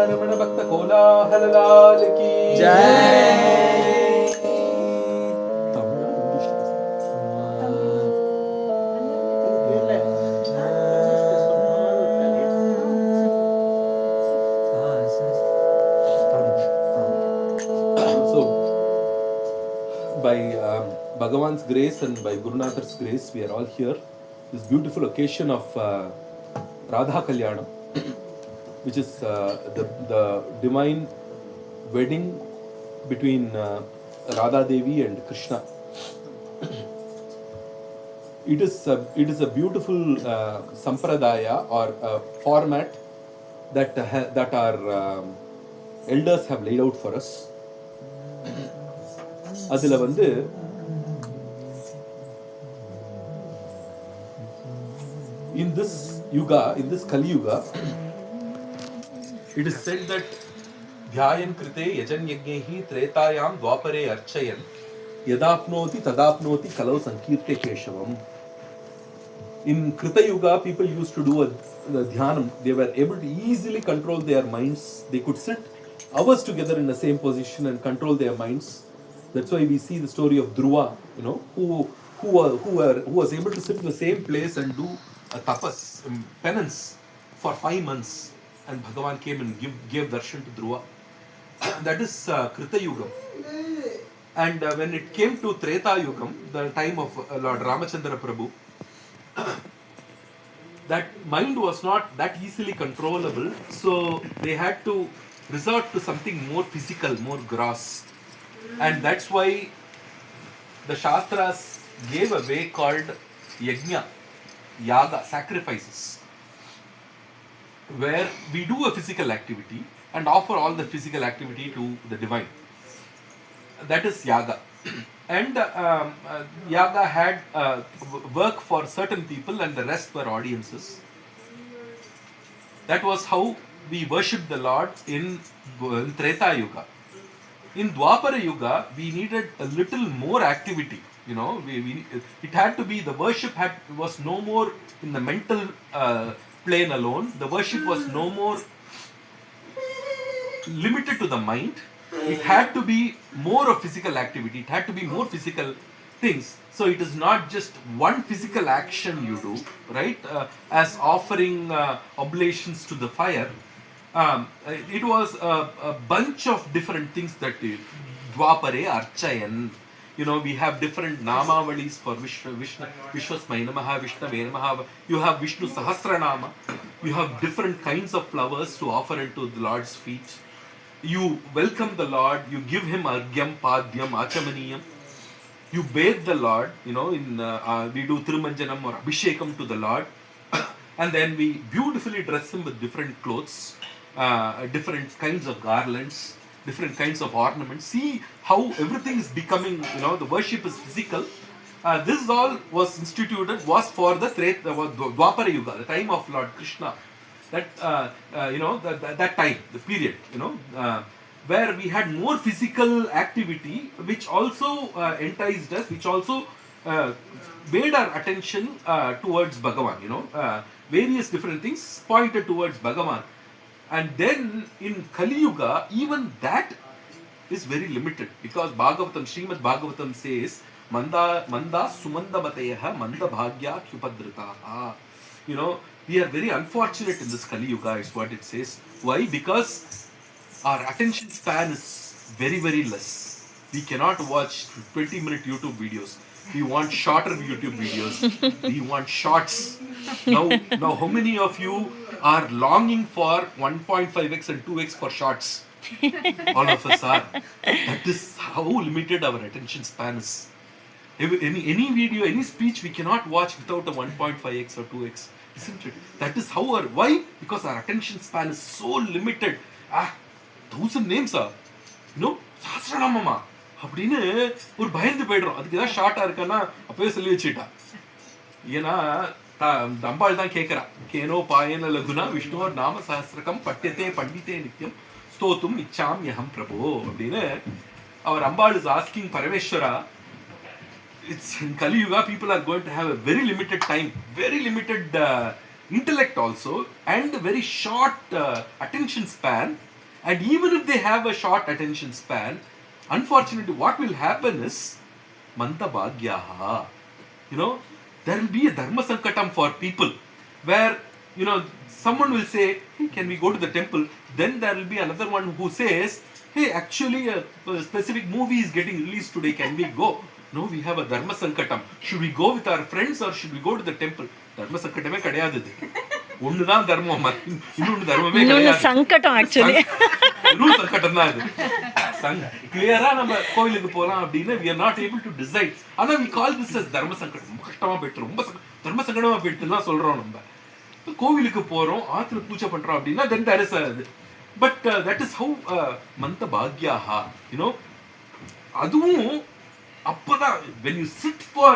रमण भक्त कोलाहल लाल की जय। So, by Bhagavan's grace and by Gurunathar's grace, we are all here. This beautiful occasion of Radha Kalyanam, which is the divine wedding between Radha Devi and Krishna. It is a beautiful sampradaya or format that our elders have laid out for us. அதில் வந்து in this yuga, in this Kali Yuga, it is said that dhyayan krite yajan yajnehi tretayam dwapare archayan yadapnoti tadapnoti kalau sankirte keshavam. In Krita Yuga, people used to do the dhyanam. They were able to easily control their minds. They could sit hours together in the same position and control their minds. That's why we see the story of Dhruva, who was able to sit in the same place and do a tapas, penance for 5 months, and Bhagavan came and gave darshan to Dhruva. That is Krita Yugam. And when it came to Treta Yugam, the time of Lord Ramachandra Prabhu, that mind was not that easily controllable, so they had to resort to something more physical, more gross. And that's why the Shastras gave a way called Yajna, Yaga, sacrifices, where we do a physical activity and offer all the physical activity to the divine. That is Yaga. And Yaga had work for certain people and the rest were audiences. That was how we worshipped the Lord in Treta Yuga. In Dwapara Yuga, we needed a little more activity. It had to be, the worship was no more in the mental plane alone. The worship was no more limited to the mind. It had to be more of physical activity. It had to be more physical things. So it is not just one physical action you do, right? As offering oblations to the fire. It was a bunch of different things that Dwapare, Archayan. We have different namavalis for Vishwasmai Namaha, Vishnave Namaha. You have Vishnu Sahasranama. You have different kinds of flowers to offer into the Lord's feet. You welcome the Lord. You give him Argyam, Padyam, Achamaniyam. You bathe the Lord. We do Thirumanjanam or Abhishekam to the Lord. And then we beautifully dress him with different clothes, different kinds of garlands, different kinds of ornaments. See how everything is becoming, the worship is physical. This all was instituted, was for the Dwapara Yuga, the time of Lord Krishna. That time, the period, where we had more physical activity, which also enticed us, which also made our attention towards Bhagavan. Various different things pointed towards Bhagavan. And then in Kali Yuga, even that is very limited, because Srimad Bhagavatam says, Manda Sumanda Batayaha Manda Bhagya Kyupadritaha. We are very unfortunate in this Kali Yuga, is what it says. Why? Because our attention span is very, very less. We cannot watch 20-minute YouTube videos. We want shorter YouTube videos. We want shorts. Now, how many of you are longing for 1.5x and 2x for shorts? All of us are. That is how limited our attention span is. Any video, any speech, we cannot watch without a 1.5x or 2x. Isn't it? That is how why? Because our attention span is so limited. 1000 names are. Sahasranamama. அப்படின்னு ஒரு பயந்து போய்டுறோம். அதுக்கு ஏதாவது ஷார்ட்டா இருக்கான்னா அப்பவே சொல்லி வச்சுட்டா. ஏன்னா அம்பாள் தான் கேட்கிறா. கேனோ பாயன லகுனா விஷ்ணு நாம சஹஸ்ரகம் பட்யத்தே பண்டிதே நித்யம் ஸ்தோத்தும் இச்சாம் யஹம் பிரபோ அப்படின்னு our Ambal is asking Parameshwara, it's in Kali Yuga, people are going to have a very limited time, very limited intellect also, and a very short attention span. And even if they have a short attention span, unfortunately, what will happen is Manta Bhagyaha. There will be a Dharma Sankatam for people where, someone will say, hey, can we go to the temple? Then there will be another one who says, hey, actually a specific movie is getting released today, can we go? No, we have a Dharma Sankatam. Should we go with our friends or should we go to the temple? Dharma Sankatame kadayadu. Onnu dhaan dharmam, innonu dharmame kadayadu. Sankatam actually. Rule Sankatam dhaan idu. Clear-ஆ நம்ம கோயிலுக்கு போலாம் அப்படினா we are not able to decide. ஆனா we call this as Dharma Sankatam. ரொம்ப கஷ்டமா போயிட்டு ரொம்ப தர்ம சங்கடமா போயிட்டுலாம் சொல்றோம் நம்ம. கோவிலுக்கு போறோம், ஆத்துல பூஜை பண்றோம் அப்படினா then there is a but that is how Manta Bhagyaha, அதுவும் அப்பதான் when you sit for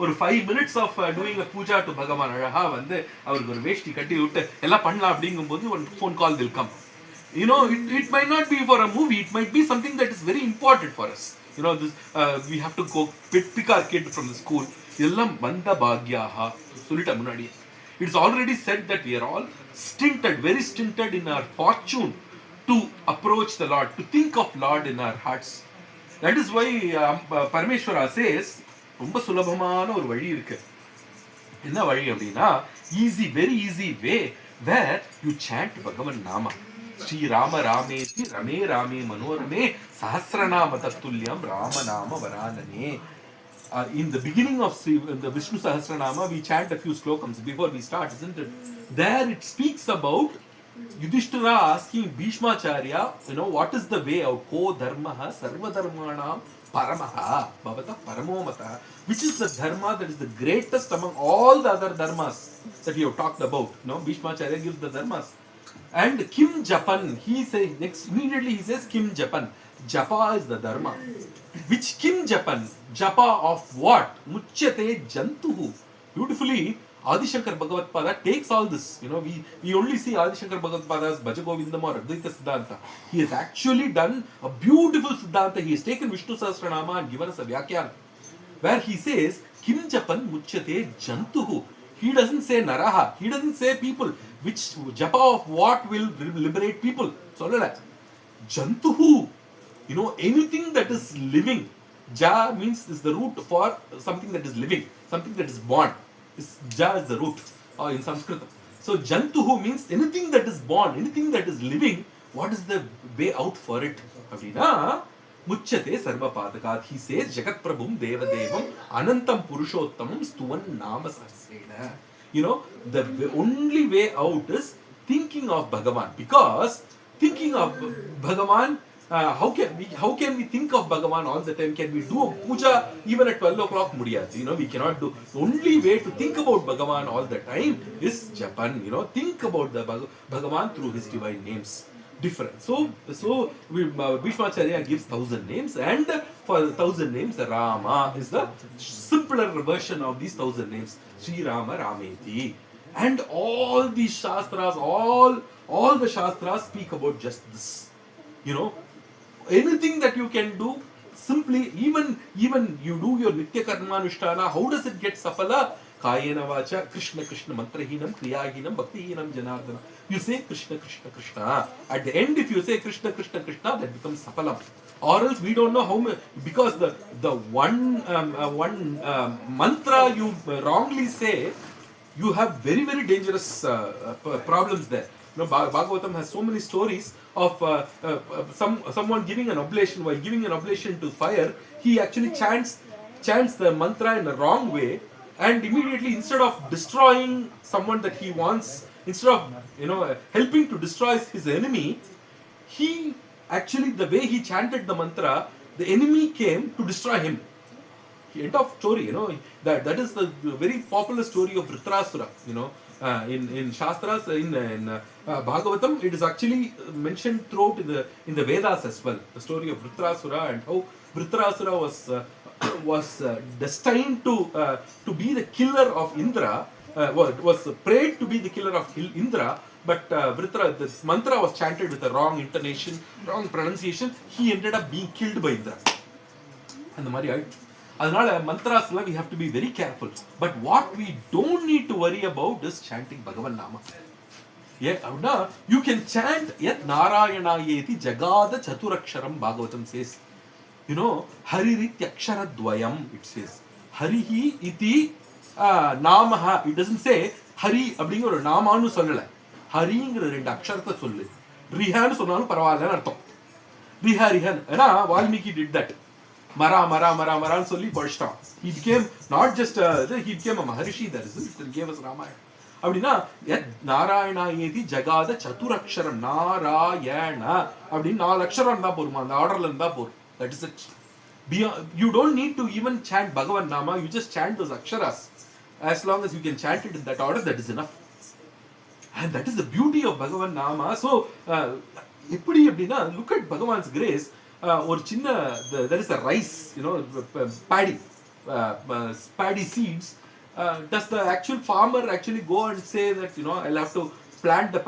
ஒரு 5 minutes of doing a puja to Bhagavan, அழகா வந்து அவருக்கு ஒரு வேஷ்டி கட்டி விட்டு எல்லாம் பண்ணலாம் அப்படிங்கும்போது one phone call will come. It might not be for a movie, it might be something that is very important for us. This we have to go pick our kid from the school. இதெல்லாம் Manta Bhagyaha சொல்லிட்ட முன்னாடி. It's already said that we are all stinted, very stinted in our fortune to approach the Lord, to think of Lord in our hearts. That is why Parameshwara says, ரொம்ப சுலபமான ஒரு வழி இருக்கு. என்ன வழி அப்படின்னா, easy, very easy way where you chant Bhagavan Nama. Sri Rama Rameti Rame Rame Manorame Sahasranama Tattulyam Rama Nama Varanane. In the beginning of the Vishnu Sahasranama, we chant a few slokams before we start, isn't it? There it speaks about Yudhishthira asking Bhishmacharya, what is the way of Ko Dharmaha Sarva Dharmanam Paramaha Bhavata Paramomata, which is the dharma that is the greatest among all the other dharmas that we have talked about. Bhishmacharya gives the dharmas. And Kim Japan, he says, immediately he says Kim Japan. Japa is the dharma. Which Kim Japan? Japa of what? Muchyate Jantuhu. Beautifully, Adi Shankar Bhagavad Pada takes all this. We only see Adi Shankar Bhagavad Pada's Bhajagovindam or Advaita Siddhanta. He has actually done a beautiful Siddhanta. He has taken Vishnu Sahasranama and given us a Vyakhyan, where he says, Kim Japan Muchyate Jantuhu. He doesn't say Naraha. He doesn't say people. Which Japa of what will liberate people? Solala. Jantuhu. Anything that is living. Ja means is the root for something that is living, something that is born. Ja is the root in Sanskrit. So Jantuhu means anything that is born, anything that is living. What is the way out for it? Abhina Muchyate Sarva Padakat. He says Jagat Prabhum Devadevam Anantam Purushottamam Stuvan Nama Sahasrena. The only way out is thinking of Bhagavan, because thinking of Bhagavan, how can we think of Bhagavan all the time? Can we do a puja even at 12 o'clock? Mudiyadu. We cannot do. The only way to think about Bhagavan all the time is Japan. Think about the Bhagavan through his divine names. Different. So Bhishmacharya gives 1,000 names, and for the 1,000 names, Rama is the simpler version of these 1,000 names. Sri Rama Rameti. And all these Shastras, all the Shastras speak about just this. Anything that you can do, simply, even you do your Nitya Karmanushtana, how does it get Safala? Kayena Vacha, Krishna Krishna Mantrahinam, Kriyahinam, Bhaktihinam Janardana. You say Krishna Krishna Krishna. At the end, if you say Krishna Krishna Krishna, that becomes Safalam. Or else we don't know how many, because the one mantra you wrongly say, you have very, very dangerous problems there. Bhagavatam has so many stories of someone giving an oblation. While giving an oblation to fire, he actually chants the mantra in a wrong way, and immediately, instead of destroying someone that he wants, instead of helping to destroy his enemy, he actually, the way he chanted the mantra, the enemy came to destroy him. End of story. That is the very popular story of Vritrasura. In Shastras, in Bhagavatam, it is actually mentioned throughout in the Vedas as well. The story of Vritrasura and how Vritrasura was destined to be the killer of Indra. Was prayed to be the killer of Indra, but this mantra was chanted with a wrong intonation, wrong pronunciation. He ended up being killed by Indra. And the Mari, அதனால மந்த்ராஸ்ல we have to be very careful. But what we don't need to worry about is chanting Bhagavan Nama. Yeah, you can chant Yat Narayanaayeti Jagada Chaturaksharam, Bhagavatam says. You know, Hariritya Akshara Dvayam, it says. Harihi iti Namaha. It doesn't say Hari அப்படிங்கிற ஒரு நாமான்னு சொல்லல. ஹரிங்கிற ரெண்டு அக்ஷரத்தை சொல்லு. ரிஹான்னு சொன்னாலும் பரவாயில்லன்னு அர்த்தம். ரிஹன். ஏன்னா Valmiki did that. மரான்னு சொல்லி படிச்சிட்டான். He became not just he became a Maharishi, that is it. He gave us Ramayana. அப்படின்னா நாராயணாயேதி ஜகாத சதுரக்ஷரம் நாராயண அப்படின்னு 4 அக்ஷரம் இருந்தா போருமா, அந்த ஆர்டர்ல இருந்தா போரும். That is it. You don't need to even chant Bhagavan Nama, you just chant those aksharas. As long as you can chant it in that order, that is enough. And that is the beauty of Bhagavan Nama. So எப்படி அப்படின்னா, look at Bhagavan's grace. ஒரு சின்ன, there is a rice, you know, paddy seeds. Does the actual farmer actually go and say that, you know, I'll have to plant the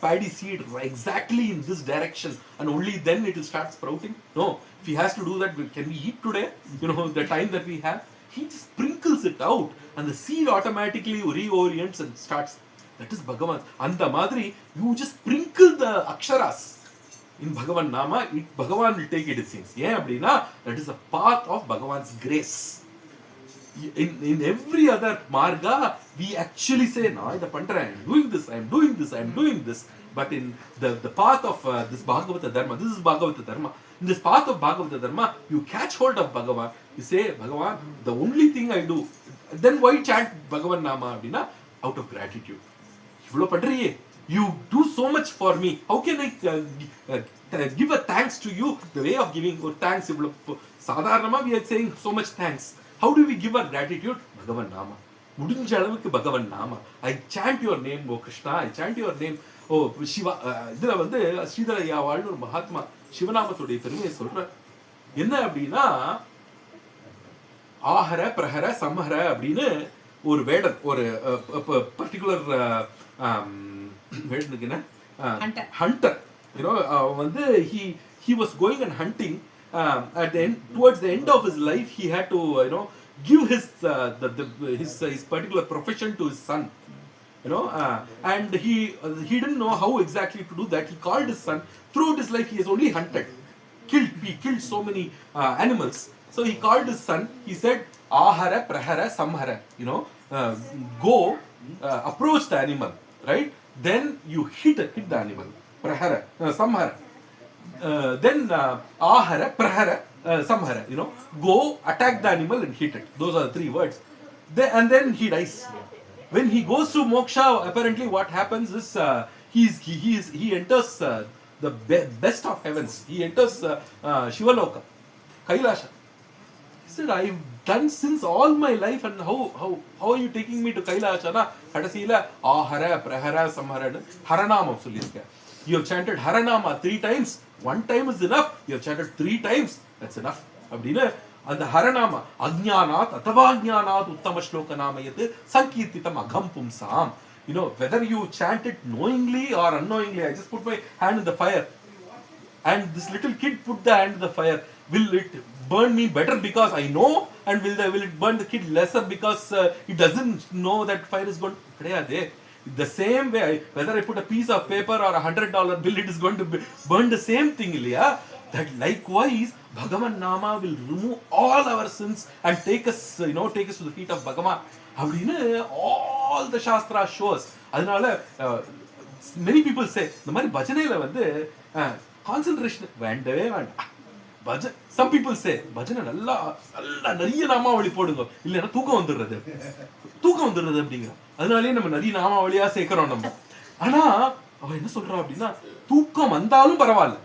paddy seed exactly in this direction and only then it will start sprouting? No. If he has to do that, can we eat today? You know, the time that we have, he just sprinkles it out and the seed automatically reorients and starts. That is Bhagavan. And the madri, you just sprinkle the aksharas in Bhagavan Nama, Bhagavan will take it, it seems. Yeah, அப்படினா, that is a path of Bhagavan's grace. In every other marga, we actually say, no, I am doing this. But in the path of this Bhagavata Dharma, this is Bhagavata Dharma. In this path of Bhagavata Dharma, you catch hold of Bhagavan. You say, Bhagavan, the only thing I do. Then why chant Bhagavan Nama? Abdina? Out of gratitude. You do so much for me. How can I give a thanks to you? The way of giving or thanks. Sadharanama, we are saying so much thanks. How do we give our gratitude? Bhagavan Nama. முடிஞ்ச அளவுக்கு Bhagavan Nama. I chant your name, O Krishna. I chant your name, O Shiva. இதுல வந்து ஸ்ரீதரையாவாள்னு ஒரு மகாத்மா சிவநாமத்துடைய பெருமையை சொல்றார். என்ன அப்படின்னா, ஆஹர பிரஹர சம்ஹர அப்படின்னு ஒரு வேடன், ஒரு பர்டிகுலர் வேடனுக்கு என்ன, ஹண்டர். You know, வந்து he was going and hunting. At the end, towards the end of his life, he had to, you know, give his particular profession to his son. You know, and he didn't know how exactly to do that. He called his son. Throughout his life, he has only hunted, he killed so many animals. So he called his son. He said, "Ahara, prahara, samhara." You know, go approach the animal, right? Then you hit the animal. Prahara, samhara. Then ahara, prahara, samhara. You know, go attack the animal and hit it. Those are the 3 words. And then he dies. When he goes to moksha, apparently what happens is he enters the best of heavens. He enters Shivaloka, Kailasha. He said, I've done sins all my life, and how are you taking me to Kailasha? Na kadasila ahara, prahara, samhara, haranamam sollirukka. You have chanted haranama 3 times. 1 time is enough. You have chanted 3 times. That's enough. அப்படின்னா அந்த ஹரணாம அஜ்ஞானாத் அத்தவா ஞானாத் உத்தம ஸ்லோக நாமயத் சங்கீர்த்திதம் அகம் பும்சாம். You know, whether you chant it knowingly or unknowingly, I just put my hand in the fire, and this little kid put the hand in the fire. Will it burn me better because I know, and will it burn the kid lesser because he doesn't know that fire is going to? The same way, whether I put a piece of paper or $100 bill, it is going to burn the same thing, Ilya. That likewise, Bhagavan Nama will remove all our sins and take us to the feet of Bhagavan. All the Shastra shows. அதனால many people say, இந்த மாதிரி பஜனையில வந்து concentration வேண்டவே வேண்டாம். Some people say, பஜனை நல்லா நிறைய நாமாவளி போடுங்க, இல்லைன்னா தூக்கம் வந்துடுறது அப்படிங்கிற. அதனாலே நம்ம நிறைய நாமாவளியா சேர்க்கிறோம் நம்ம. ஆனா அவ என்ன சொல்றா அப்படின்னா, தூக்கம் வந்தாலும் பரவாயில்ல,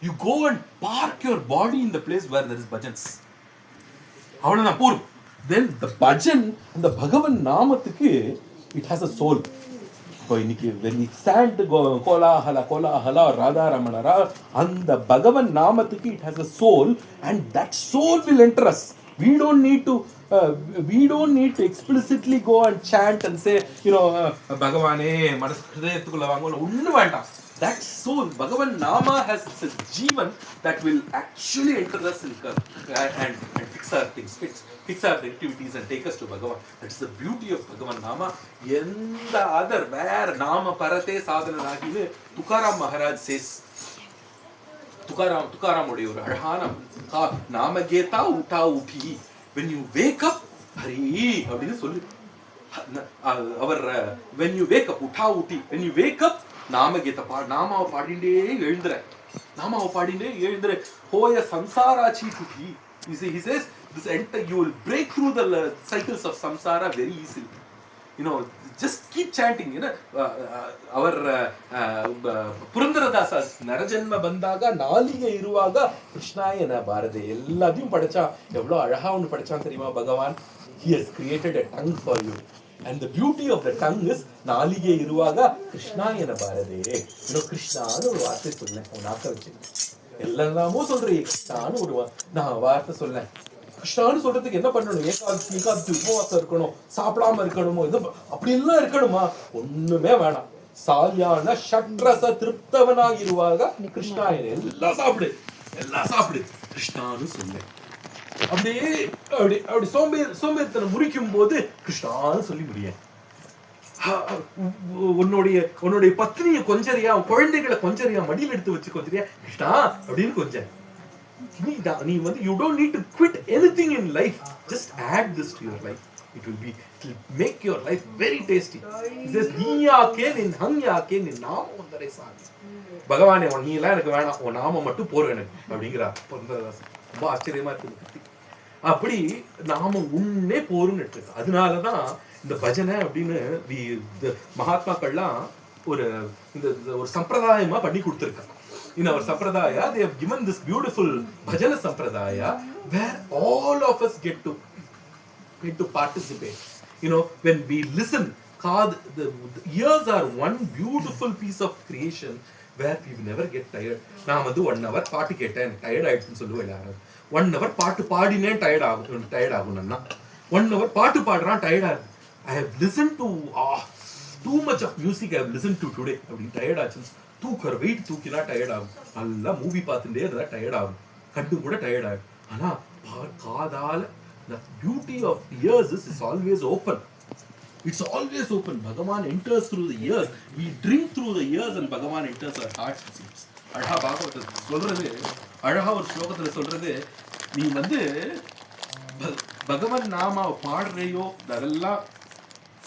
you go and park your body in the place where there is bhajans. அவ்வளவுதான் போரும். Then the bhajan, அந்த பகவன் நாமத்துக்கு it has a soul. இப்போ இன்னைக்கு when we chant கோலாஹல ராதா ரமணரா, அந்த பகவன் நாமத்துக்கு it has a soul, and that soul will enter us. We don't need to we don't need to explicitly go and chant and say, Bhagavane, Manas Hridayathukulla vaanga onnu vendam. That soul, Bhagavan Nama has a Jeevan that will actually enter us and fix our things, fix our activities and take us to Bhagavan. That's the beauty of Bhagavan Nama. Yenda other, where Nama Parate Sadhana Nagile, Tukaram Maharaj says, Tukaram Odeyor, Arhana, Nama Geta Uta Uti. When you wake up, Hari, when you wake up, Uta Uti, when you wake up, Nama Geta Nama Padinde Yendra. Nama Padinde Yendra. Hoya Samsara Chituti. He says, you will break through the cycles of samsara very easily. Just keep chanting. Our Purandaradasa's Narajanma Bandaga, Naliga Iruaga, Krishnayana Bharade, Elladium Padacha, Evlo Araha und Padachantarima Bhagavan, he has created a tongue for you. And the beauty of the tongue is Nalige Iruaga, Krishnayana Bharade. Krishna ஒரு வார்த்தை சொன்னேன் நாக்க வச்சு எல்லாமே சொல்றேன் கிருஷ்ணான்னு நான் வார்த்தை சொன்னேன் கிருஷ்ணான்னு சொல்றதுக்கு என்ன பண்ணணும் ஏகாதசி உபவாசம் இருக்கணும் சாப்பிடாம இருக்கணுமோ இது அப்படி எல்லாம் இருக்கணுமா ஒண்ணுமே வேணாம் சாலியான ஷட்ரச திருப்தவனாகிருவாக கிருஷ்ணாயன எல்லாம் சாப்பிடு கிருஷ்ணான்னு சொன்னேன் அப்படி சோம்பேறித்தனம் முறிக்கும் போது கிருஷ்ணான்னு சொல்லி முடியும் உன்னுடைய பத்னியை கொஞ்சரியா குழந்தைகளை கொஞ்சரியா மடியில் எடுத்து வச்சு கொஞ்சரியா கிருஷ்ணா அப்படின்னு கொஞ்சம் நீ you don't need to quit anything in life, just add this to your life. It will make your life very tasty. It says நீயாக்கேன் ஹங்யாக்கேன் நாமம் ஒன்றரை சாமி பகவானே நீ எல்லாம் எனக்கு வேணாம் உன் நாமம் மட்டும் போறோம் எனக்கு அப்படிங்கிறா ரொம்ப ஆச்சரியமா இருக்கு அப்படி நாமம் உன்னே போருன்னு எடுத்துருக்கு அதனாலதான் இந்த பஜனை அப்படின்னு மகாத்மாக்கள்லாம் ஒரு சம்பிரதாயமா பண்ணி கொடுத்துருக்காங்க in our sampradaya they have given this beautiful bhajana sampradaya where all of us get to participate when we listen the ears are one beautiful piece of creation where we never get tired நான் 1 hour பாட்டு கேட்டேன் tired ஆயிடுச்சுன்னு சொல்லுவேன் யாராவது 1 hour பாட்டு பாடினேன் tired ஆகும்னா 1 hour பாட்டு பாடுறான் tired ஆகுது I have listened to too much of music I have listened to today அப்படி tired ஆச்சு தூக்கற வெயிட் தூக்கினா டயர்ட் ஆகும் நல்லா மூவி பார்த்துட்டே இருந்தா டயர்ட் ஆகும் கண்டு கூட டயர்ட் ஆகும் ஆனா காதால the beauty of ears is always open it's always open Bhagavan enters through the ears we drink through the ears and Bhagavan enters our hearts அழகா பாகவத சொல்றது அழகா ஒரு ஸ்லோகத்துல சொல்றது நீ பகவான் நாமாவை பாடுறையோ அதெல்லாம்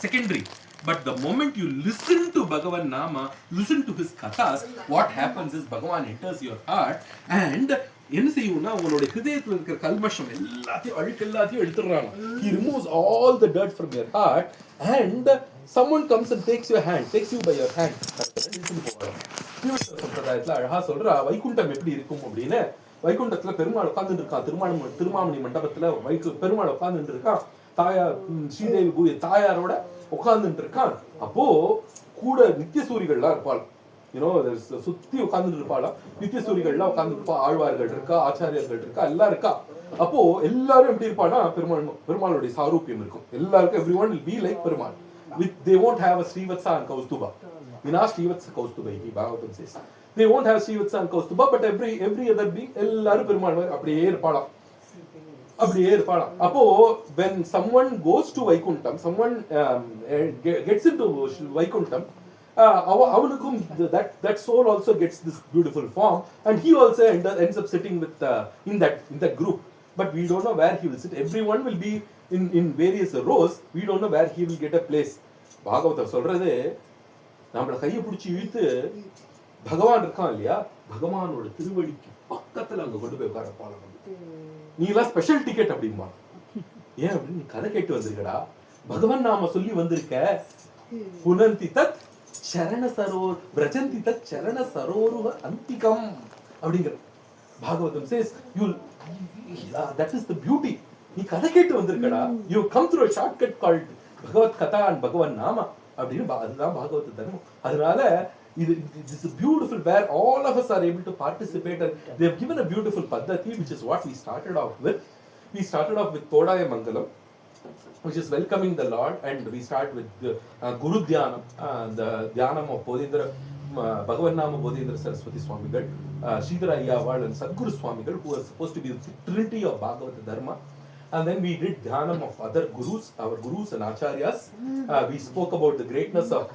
secondary but the moment you listen to Bhagavan Nama, listen to his kathas, what happens is Bhagavan enters your heart and என்ன செய்யும்னா உன்னோட ஹிருதயத்துல இருக்கிற கல்மஷம் எல்லாத்தையும் அழுக்கெல்லாத்தையும் எடுத்துடுறாங்க he removes all the dirt from your heart and someone comes and takes you by your hand சம்பிரதாயத்துல அழகா சொல்றா வைகுண்டம் எப்படி இருக்கும் அப்படின்னு வைகுண்டத்துல பெருமாள் உட்கார்ந்துட்டு இருக்கான் திருமாமணி மண்டபத்துல பெருமாள் உட்கார்ந்துட்டு இருக்கான் தாயார் ஸ்ரீதேவி பூய தாயாரோட உட்கார்ந்துட்டு இருக்கான் அப்போ கூட நித்தியசூரிகள்லாம் இருப்பாள் சுத்தி உட்கார்ந்துட்டு இருப்பாளா நித்தியசூரிகள்லாம் உட்கார்ந்துட்டு இருப்பா ஆழ்வார்கள் இருக்கா ஆச்சாரியர்கள் இருக்கா எல்லாம் இருக்கா அப்போ எல்லாரும் எப்படி இருப்பானா பெருமாளுடைய சாரூபியம் இருக்கும் எல்லாருக்கும் everyone will be like Perumal they won't have a Srivatsa and Kaustuba Srivatsa Kaustuba Bhagavatam says they won't have Srivatsa and Kaustuba but every other being எல்லாரும் பெருமாள் அப்படியே இருப்பாளா அப்போ when someone goes to Vaikuntham someone gets into Vaikuntham avanukum that soul also gets this beautiful form and he also ends up sitting with in that group but we don't know where he will sit everyone will be in various rows we don't know where he will get a place Bhagavatam சொல்றது நம்மள கையை பிடிச்சி இழுத்து பகவான் இருக்கான் இல்லையா பகவானோட திருவடிக்கு பக்கத்துல அங்க கொண்டு போய் உட்கார நீ எல்லாம் ஸ்பெஷல் டிக்கெட் அப்படிமா ஏன் அப்படின்னு நீ கதை கேட்டு வந்திருக்கடா பகவான் நாம சொல்லி வந்திருக்க புனந்தி தத் சரண சரோர் பிரஜந்தி தத் சரண சரோருவ அந்திகம் அப்படிங்கிற Bhagavatam says that is the beauty நீ கதை கேட்டு வந்திருக்கடா you come through a shortcut called பகவத் கதா and பகவான் நாம அப்படின்னு அதுதான் பாகவத தர்மம் அதனால this is beautiful where all of us are able to participate and they have given a beautiful paddhati which is what we started off with Todaya Mangalam which is welcoming the Lord, and we start with the Guru Dhyanam, the Dhyanam of Bodhindra, Bhagavan-nama Bodhindra Saraswati Swamigal, Sridhara Ayyawal and Sadguru Swamigal, who are supposed to be the Trinity of Bhagavata Dharma. And then we did Dhyanam of other Gurus, our Gurus and Acharyas. We spoke about the greatness of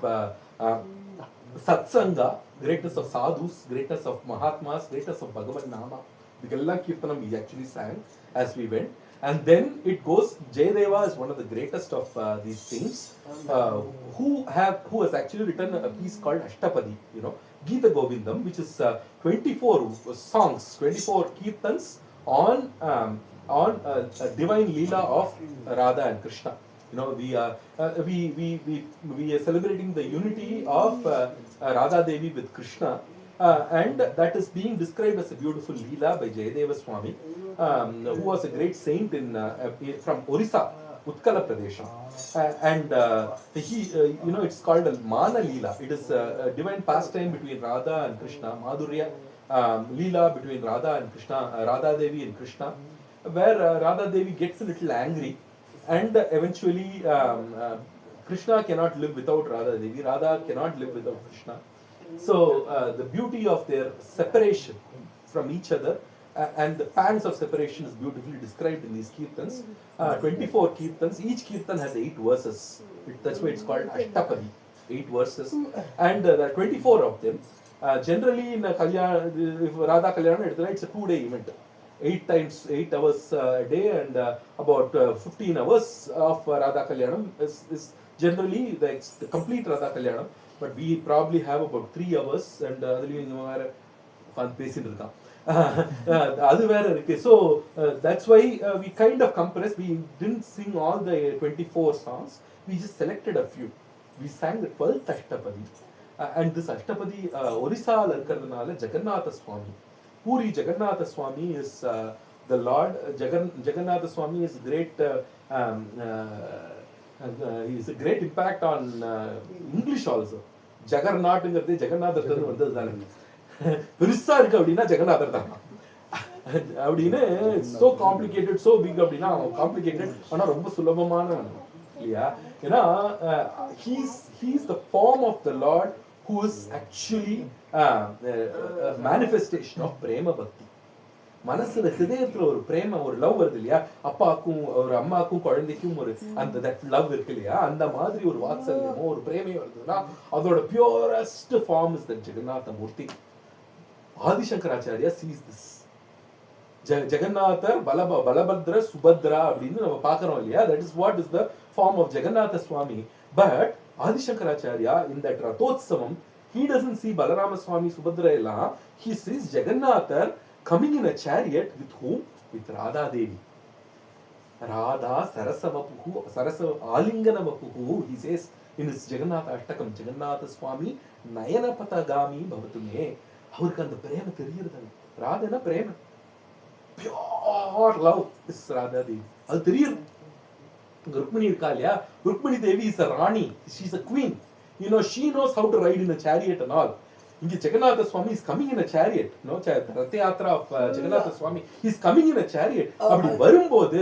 Satsanga, greatness of Sadhus, greatness of Mahatmas, greatness of Bhagavan-nama. The Galla Kirtanam we actually sang as we went. And then it goes, Jayadeva is one of the greatest of these things, who has actually written a piece called Ashtapadi, Gita Govindam, which is 24 songs, 24 kirtans on divine Leela of Radha and Krishna. We are celebrating the unity of Radha Devi with Krishna, and that is being described as a beautiful Leela by Jayadeva Swami, who was a great saint from Orissa, Utkala Pradesh. And he, it's called a Mana Leela. It is a divine pastime between Radha and Krishna, Madhurya Leela between Radha and Krishna, Radha Devi and Krishna, where Radha Devi gets a little angry, and eventually Krishna cannot live without Radha Devi, Radha cannot live without Krishna. So the beauty of their separation from each other and the pangs of separation is beautifully described in these kirtans. 24 kirtans, each kirtan has 8 verses. That's why it's called Ashtapadi, 8 verses. And there are 24 of them. Generally in if Radha Kalyanam, it's a 2-day event. 8 hours a day, and about 15 hours of Radha Kalyanam is generally the complete Radha Kalyanam. But we probably have about 3 hours, and so that's why we kind of compressed. We didn't sing all the 24 songs, we just selected a few. We sang the 12th Ashtapadi, and this Ashtapadi Orissa Larkardhanala Jagannatha Swami. Puri Jagannatha Swami is the Lord. Jagannatha Swami is great. He's a great impact on English also. Jaggernaut ingathe Jagannatha vandadala. Perusa irukku appadina Jagannatha thaan. It's so complicated, so big appadina complicated ana romba sulabhamanavan. He's the form of the Lord who is actually a manifestation of prema bhakti. மனசுல ஹிருதயத்துல ஒரு பிரேம, ஒரு love வருது இல்லையா, அப்பாக்கும் ஒரு அம்மாக்கும் குழந்தைக்கும் ஒரு அந்த தட் லவ் இருக்கு இல்லையா, அந்த மாதிரி ஒரு வாத்சல்யமோ ஒரு பிரேமையோ வருதுன்னா அதோட purest form is that Jagannatha murti. Adi Shankaracharya sees this. Jagannathar Balabhadra Subhadra அப்படின்னு நம்ம பார்க்கறோம் இல்லையா, that is what is the form of Jagannatha Swami. But Adi Shankaracharya in that Rathotsavam, he doesn't see Balarama Swami, Subhadra eல்லாம், he sees Jagannatha coming in a chariot with whom? With Radha Devi. Radha Sarasavapuhu, Sarasava Alinganavapuhu, he says in his Jagannatha Ashtakam, Jagannatha Swami Nayanapatagami Bhavatume. அவருக்கு அந்த பிரேம தெரியுது. ராதனா பிரேம, pure love is Radha Devi. அது தெரியுது. Rukmini இருக்கா இல்லையா, Rukmini Devi is a Rani, she is a queen. She knows how to ride in a chariot and all. இங்க Jagannatha Swami is coming in a chariot. Ratha Yatra of Jagannatha Swami, he is coming in a chariot. அப்படி வரும்போது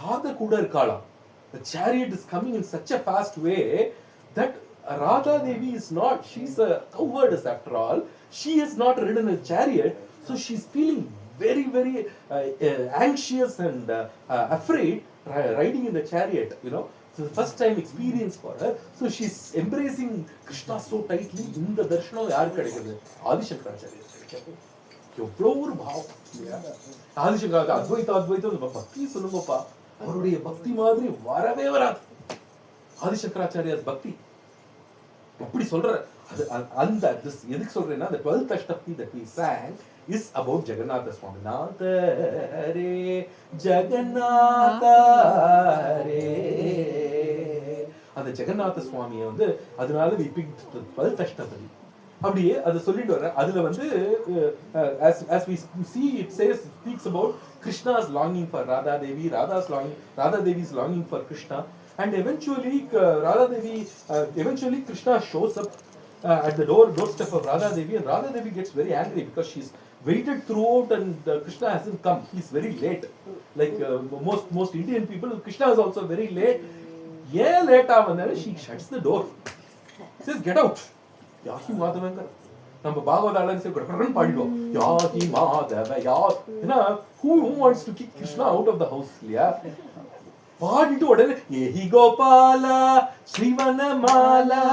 ராதா கூட இருக்காளாம். The chariot is coming in such a fast way that Radha Devi is not, she's a cowardess after all. She has not ridden a chariot, so she's feeling very, very anxious and afraid riding in the chariot, It's the first time experience for her. So she's embracing Krishna so tightly. In the darshanam yaar kadikadhu? Adishankaracharya. எவ்வளோ ஒரு பாவம் இல்லையா? ஆதிசங்கராச்சாரியா அத்வைத்தம் பக்தி சொல்லுங்கப்பா, அவருடைய பக்தி மாதிரி வரவே வராது. ஆதிசங்கராச்சாரியா பக்தி அப்படி சொல்ற. அந்த எதுக்கு சொல்றேன்னா, the 12th Ashtapadi that we sang is about Jagannatha Swami. Natha Hare Jagannatha Hare. அந்த ஜெகநாத சுவாமியை அதனால we picked the 12th Ashtapadi. அப்படியே அதை சொல்லிட்டு வர. அதுல as we see, it speaks about Krishna's longing for Radha Devi, Radha Devi's longing for Krishna, and eventually Krishna shows up at the doorstep of Radha Devi, and Radha Devi gets very angry because she's waited throughout and Krishna hasn't come. He's very late. Like most Indian people, Krishna is also very late. Yeah, late she shuts the door. Says, get out. Yahi Madhavankar. நம்ம பாகவதாளன் கடகடன் பாடிடுவோம் யாஹி மாதவ யா ஏன்னா who wants to kick Krishna out of the house இல்லையா பாடிட்டு உடனே ஏஹி கோபாலா ஸ்ரீவனமாலா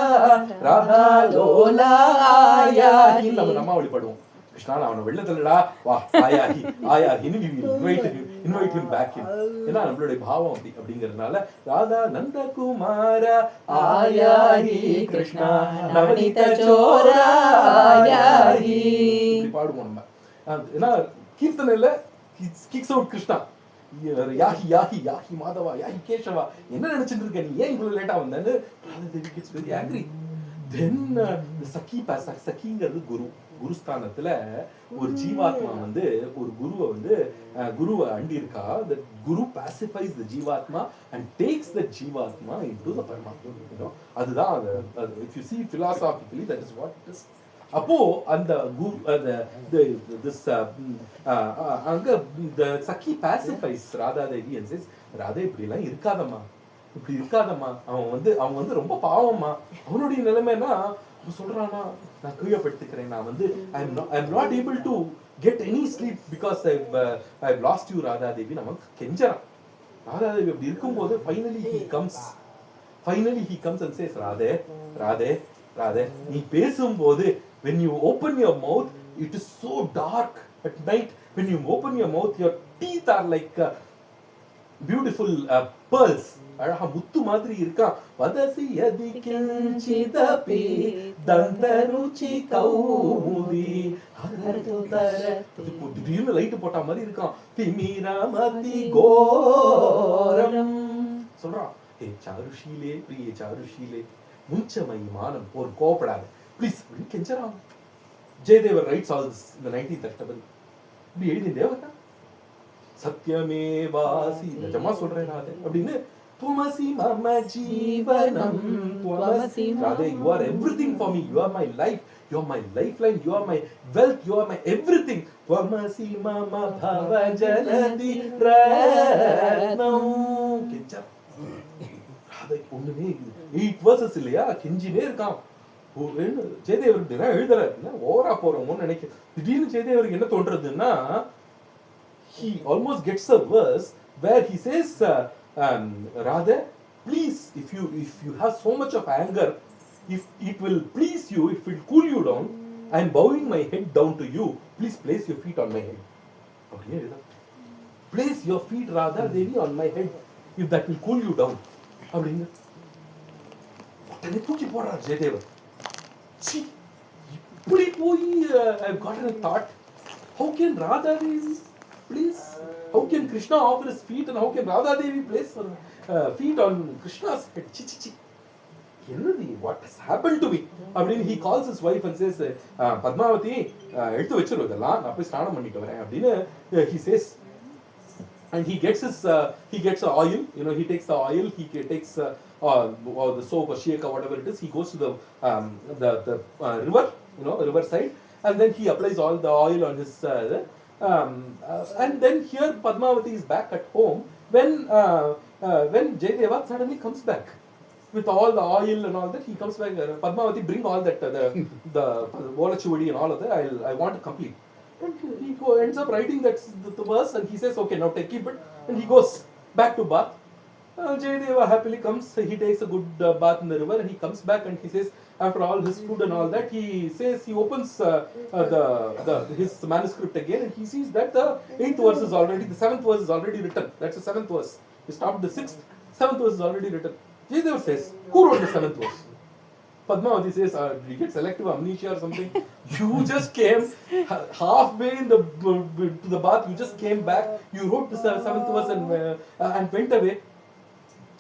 ராதா லோலா ஆயாஹி நம்ம நாமாவளி பாடுவோம் கிருஷ்ணா அவனை வெளில தள்ளடா வா ஆயாஹி ஆயாஹின்னு invite him back in ஏன்னா நம்மளுடைய பாவம் அப்படிங்கிறதுனால ராதா நந்தகுமார ஆயாஹி கிருஷ்ணா நவநீத சோரா ஆயாஹி இப்படி பாடுவோம் நம்ம ஏன்னா கீர்த்தனையில kicks out Krishna யாஹி யாஹி யாஹி மாதவா யாஹி கேசவா என்ன நினைச்சிட்டு இருக்க நீ ஏன் இவ்வளவு லேட்டா வந்தேன்னு ராதா தேவி gets very angry. Then சகிங்கிறது குருஸ்தானத்துல ஒரு ஜீவாத்மா வந்து ஒரு குருவை அண்டி இருக்கா. The guru pacifies the ஜீவாத்மா and takes the ஜீவாத்மா into the Paramatma. You know, அதுதான் if you see philosophically that is what it is. அப்போ அந்த அங்க the Sakhi pacifies Radha Devi and says, Radha இப்படி எல்லாம் இருக்காதம்மா இப்படி இருக்காதம்மா அவன் வந்து ரொம்ப பாவம்மா அவனுடைய நிலைமைன்னா சொல்றானா நான் கீழப்படுத்திக்கிறேன் நான் வந்து I'm not able to get any sleep because I've lost you Radha Devi நமக்கு கெஞ்சறான். Radha Devi அப்படி இருக்கும்போது finally he comes and says Radhe நீ பேசும்போது when you open your mouth it is so dark at night. When you open your mouth your teeth are like beautiful pearls. அழகா முத்து மாதிரி இருக்கா. வதசி யதி கிஞ்சிதபி தந்தருச்சி கௌமுதி திடீர்னு light போட்ட மாதிரி இருக்கான். திமிரமதி கோரம் சொல்றான். ஏ சாருஷீலே பிரியே சாருஷீலே முஞ்சமை மானம் ஒரு கோபப்படாத ப்ளீஸ் கெஞ்சறான். ஜெயதேவர் writes all this in the 19th October. இப்படி எழுதி தேவதா சத்யமே வாசி நிஜமா சொல்றேன் ராதே அப்படின்னு துவமசி மம ஜீவனம் துவமசி Radhe you are everything for me, you are my life, you are my lifeline, you are my wealth, you are my everything. துவமசி மம பவ ஜலதி ரத்னம் கெஞ்சா ராதே ஒண்ணுமே 8 verses இல்லையா கெஞ்சினே இருக்கான். ஜெயதேவருக்கு தினம் எழுதுறாரு ஓவரா போறோம்னு நினைக்க திடீர்னு ஜெயதேவருக்கு என்ன தோன்றதுன்னா he almost gets a verse where he says Radha please if you have so much of anger, if it will please you, if it will cool you down, I am bowing my head down to you, please place your feet on my head. Okay, place your feet Radha Devi on my head if that will cool you down அப்படிங்க உடனே தூக்கி போடுறார் ஜெயதேவர். இப்படி போய் I've gotten a thought, how can Radha Devi please, how can Krishna offer his feet and how can Radha Devi place her feet on Krishna's head? Chi என்னது what has happened to me அப்படின்னு he calls his wife and says Padmavathi எடுத்து வச்சிரு இதெல்லாம் நான் போய் ஸ்நானம் பண்ணிட்டு வரேன் அப்படின்னு he says. And he gets the oil, you know, he takes the oil, he takes the soap or sheka, whatever it is, he goes to the river, you know, river side, and then he applies all the oil on his and then here Padmavati is back at home when Jayadeva suddenly comes back with all the oil and all that. He comes back, Padmavati bring all that the volachuvadi and all of that, I want to complete. And he ends up writing that the verse and he says okay now keep it, and he goes back to bath. Jayadeva happily comes, he takes a good bath in the river and he comes back and he says after all his food and all that, he says he opens his manuscript again and he sees that the 8th verse is already, the 7th verse is already written. That's the 7th verse. He stopped the 6th, 7th verse is already written. Jayadeva says, who wrote the 7th verse? Padmavati says, did you get selective amnesia or something? You just came halfway to the bath, you just came back, you wrote the 7th verse and went away.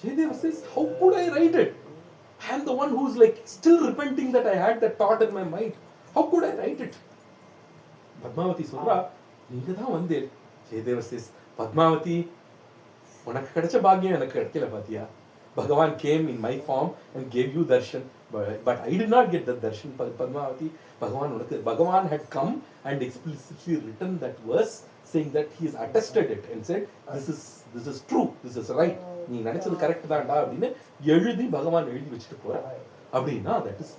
Jayadeva says, how could I write it? I am the one who's like still repenting that I had that thought in my mind. How could I write it? Padmavati சொல்றா நீங்க தான் வந்தீர். Jayadeva says, Padmavati உனக்கு கிடைச்ச பாக்கியம் எனக்கு கிடைக்கல பாத்தியா. Bhagavan came in my form and gave you darshan, but I did not get the darshan. Padmavati, Bhagavan had come and explicitly written that verse, saying that he has attested it and said, this is true, this is right, நீ நினைச்சது correct தான்டா அப்படின்னு எழுதி பகவான் எழுதி வச்சுட்டு போற அப்படின்னா that is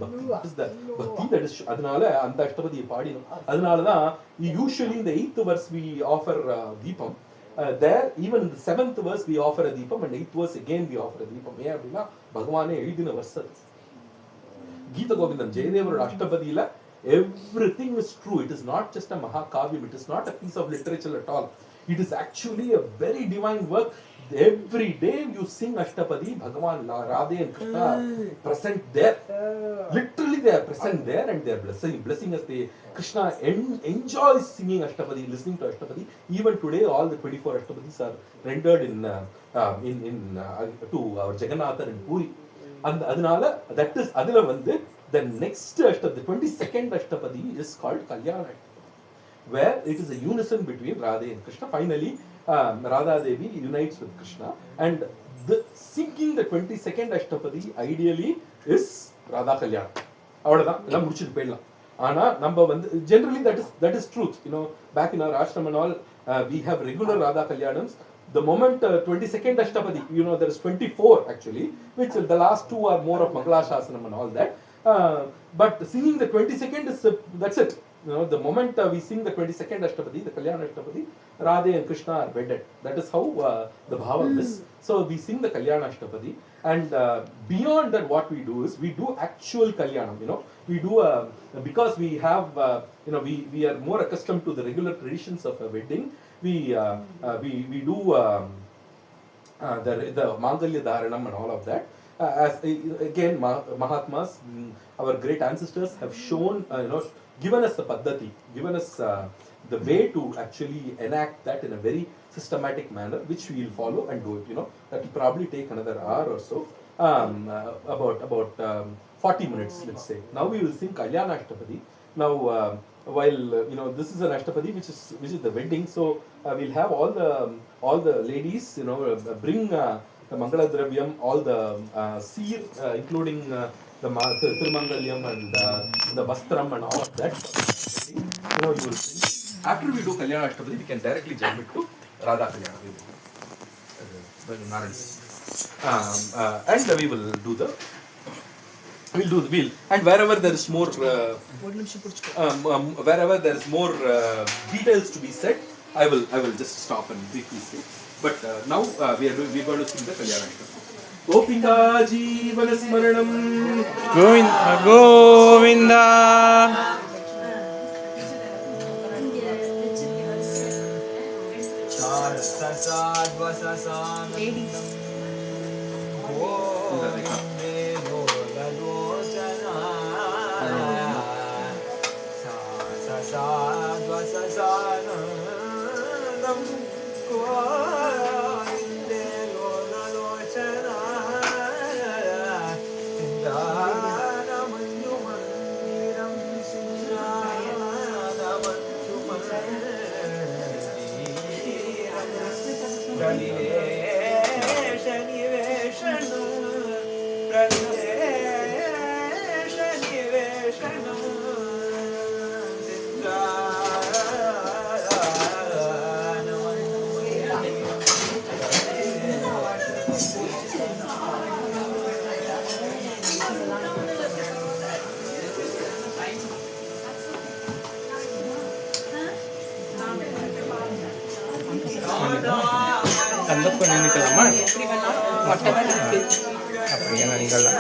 bhakti. That is the bhakti that is. அதனால அந்த அஷ்டபதியை பாடினோம். அதனாலதான் usually in the 8th verse we offer deepam. There even in the 7th verse we offer a deepam, and 8th verse again we offer a deepam. ஏன் அப்படின்னா பகவானே எழுதின verse அது. கீத கோவிந்தம் ஜெயதேவரோட அஷ்டபதியில everything is true. It is not just a mahakavyam, it is not a piece of literature at all. It is actually a very divine work. Every day you sing Ashtapadi, Bhagavan, Radha and Krishna are present there. Literally they are present there, and they are blessing us. Krishna enjoys singing Ashtapadi, listening to Ashtapadi. Even today all the 24 Ashtapadis are rendered in to our Jagannatha and Puri. And adunala that is adula vandu the next Ashtapadi, the 22nd Ashtapadi is called Kalyanam, where it is a unison between Radha and Krishna. Finally Radha Devi unites with Krishna, and the singing the 22nd Ashtapadi ideally is Radha Kalyanam. Avladha ella mudichittu poidலாம். ஆனா நம்ம வந்து generally that is truth. You know, back in our ashram and all, we have regular Radha Kalyanams. The moment 22nd Ashtapadi, you know, there is 24 actually, which the last 2 are more of Mangalashasanam and all that. But singing the 22nd is that's it. You know, the moment we sing the 22nd Ashtapadi, the Kalyana Ashtapadi, Radha and Krishna are wedded. That is how the bhava is. So we sing the Kalyana Ashtapadi, and beyond that, what we do is we do actual Kalyanam. You know, we do because we have you know, we are more accustomed to the regular traditions of a wedding. We do the Mangalya Dharanam and all of that. As again, Mahatmas, our great ancestors have shown, you know, given us the paddhati, given us the way to actually enact that in a very systematic manner, which we will follow and do it. You know, that will probably take another hour or so, about 40 minutes, let's say. Now we will sing Kalyana Ashtapadi. Now, while you know, this is an Ashtapadi which is the wedding, so we'll have all the ladies, you know, bring the Mangala Dravyam, all the seer, including the Thirumangalyam and the Vastram and all of that. You know, you will sing. After we do Kalyana Ashtapadi, we can directly jump into Radha Kalyanam. And we will do the. And wherever there is more wherever there is more details to be said, I will just stop and briefly say. But now we are going to sing the Kalyana Ashtapadi. Gopika Jeevana Smaranam Govinda Govinda. Andappa ninnikalama அப்படியே நினைக்கலாம்.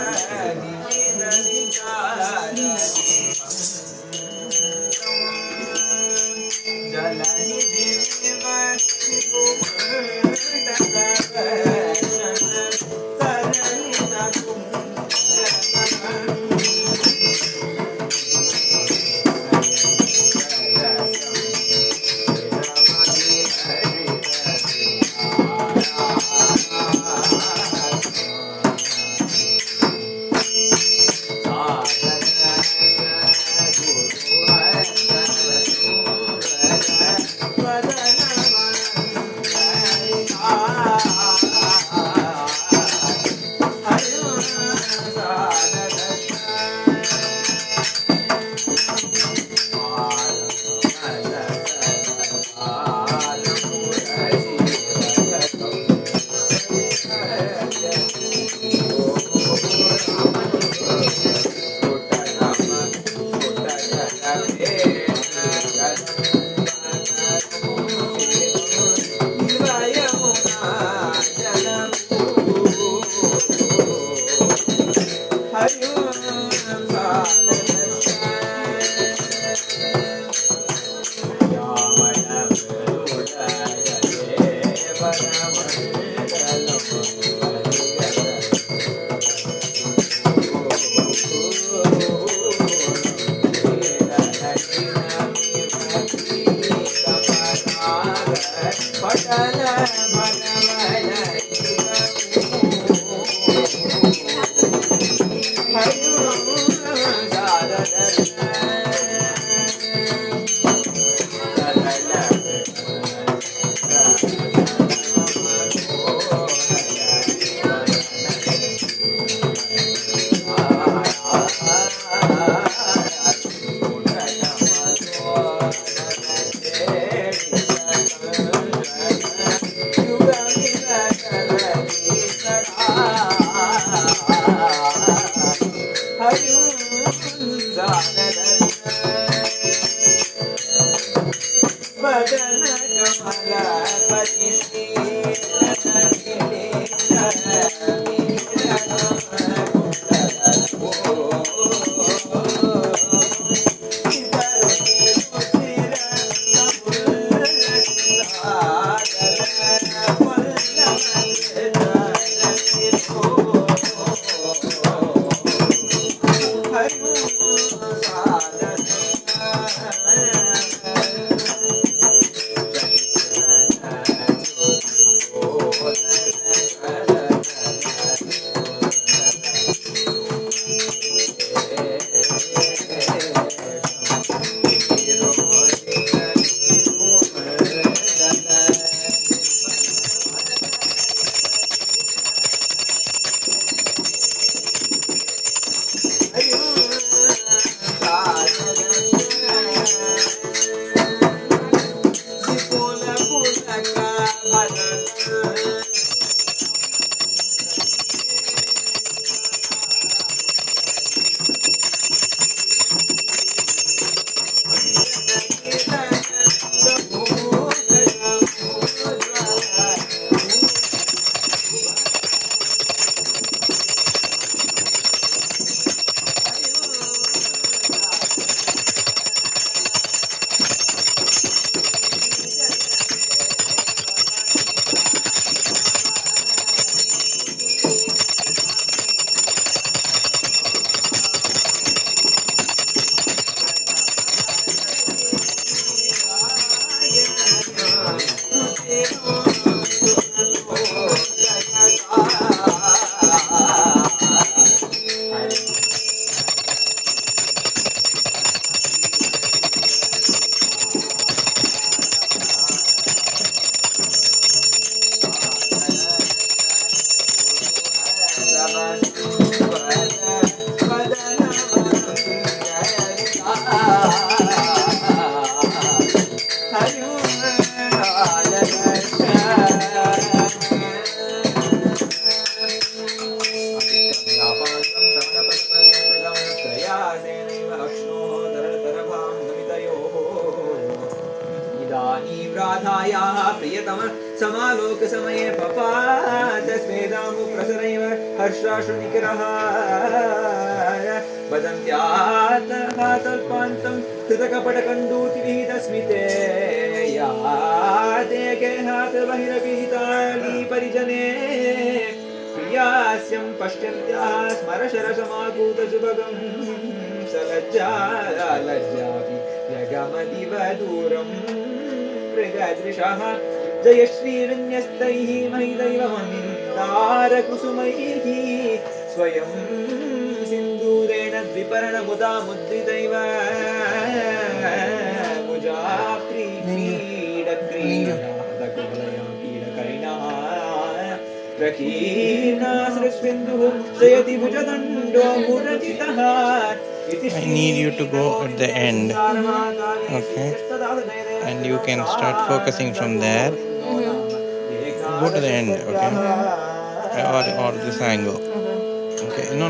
राधायाः प्रियतम समालोक समये पपात स्वेदामु प्रसरैव हर्षाशुनिकरः वदन्त्यात् हातल्पान्तं कृतकपटकण्डूतिविहितस्मिते याते हातबहिरविहितानि परिजने प्रियास्यं पश्यन्त्याः स्मरशरसमाकूतसुभगं सलज्जा लज्जापि यगमदिव दूरम् मृगदृशः जयश्रीरन्यस्तैः महिदैव मन्दारकुसुमैः स्वयं सिन्दूरेण द्विपर्णमुदा मुद्रितैव मुजाक्रीडक्रीडकुवलया क्रीडकरिणः प्रकीर्णासृस्विन्दुः जयति भुजदण्डो मुरचितः. I need you to go at the end, okay, and you can start focusing from there. Go to the end, okay, or this angle, okay. No.